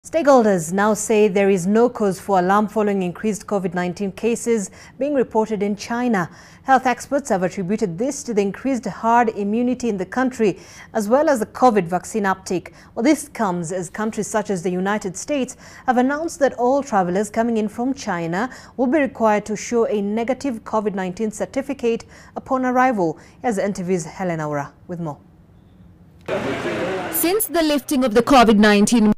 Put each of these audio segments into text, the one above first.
Stakeholders now say there is no cause for alarm following increased COVID-19 cases being reported in China. Health experts have attributed this to the increased herd immunity in the country as well as the COVID vaccine uptake. Well, this comes as countries such as the United States have announced that all travelers coming in from China will be required to show a negative COVID-19 certificate upon arrival. Here's NTV's Helen Aura with more. Since the lifting of the COVID-19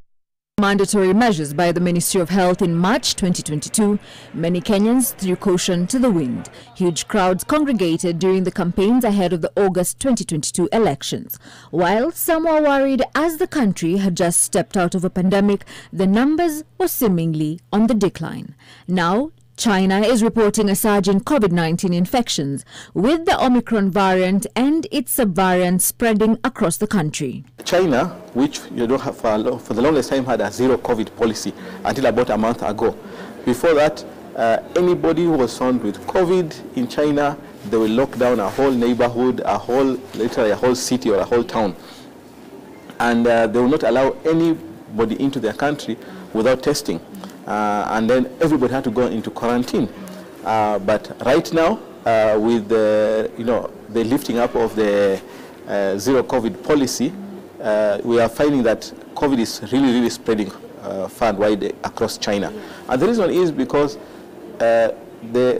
mandatory measures by the Ministry of Health in March 2022, many Kenyans threw caution to the wind. Huge crowds congregated during the campaigns ahead of the August 2022 elections. While some were worried as the country had just stepped out of a pandemic, the numbers were seemingly on the decline. Now, China is reporting a surge in COVID-19 infections, with the Omicron variant and its subvariants spreading across the country. China, which you don't have for the longest time had a zero COVID policy until about a month ago. Before that, anybody who was found with COVID in China, they will lock down a whole neighborhood, literally a whole city or a whole town. And they will not allow anybody into their country without testing. And then everybody had to go into quarantine. But right now, with the lifting up of the zero COVID policy, we are finding that COVID is really spreading far and wide across China. And the reason is because the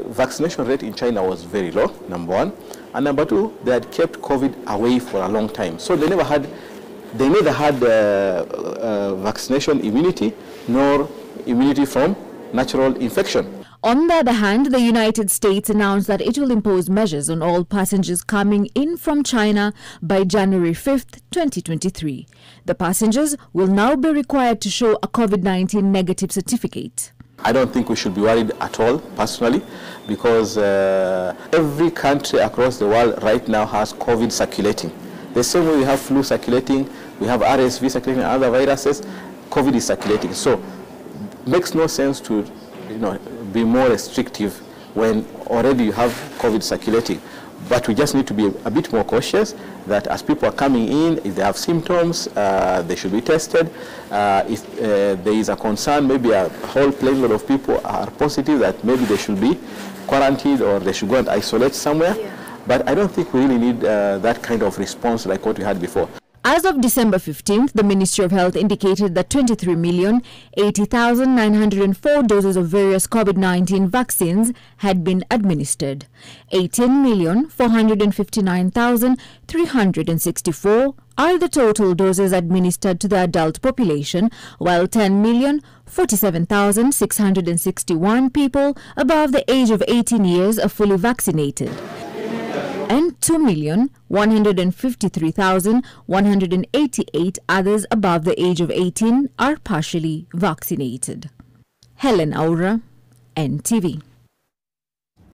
vaccination rate in China was very low, number one. And number two, they had kept COVID away for a long time. So they neither had vaccination immunity nor immunity from natural infection. On the other hand, the United States announced that it will impose measures on all passengers coming in from China by January 5th, 2023. The passengers will now be required to show a COVID-19 negative certificate. I don't think we should be worried at all, personally, because every country across the world right now has COVID circulating. The same way we have flu circulating, we have RSV circulating, and other viruses, COVID is circulating. So it makes no sense to be more restrictive when already you have COVID circulating. But we just need to be a bit more cautious that as people are coming in, if they have symptoms, they should be tested. If there is a concern, maybe a whole plane load of people are positive, that maybe they should be quarantined or they should go and isolate somewhere. Yeah. But I don't think we really need that kind of response like what we had before. As of December 15th, the Ministry of Health indicated that 23,080,904 doses of various COVID-19 vaccines had been administered. 18,459,364 are the total doses administered to the adult population, while 10,047,661 people above the age of 18 years are fully vaccinated, and 2,153,188 others above the age of 18 are partially vaccinated. Helen Aura, NTV.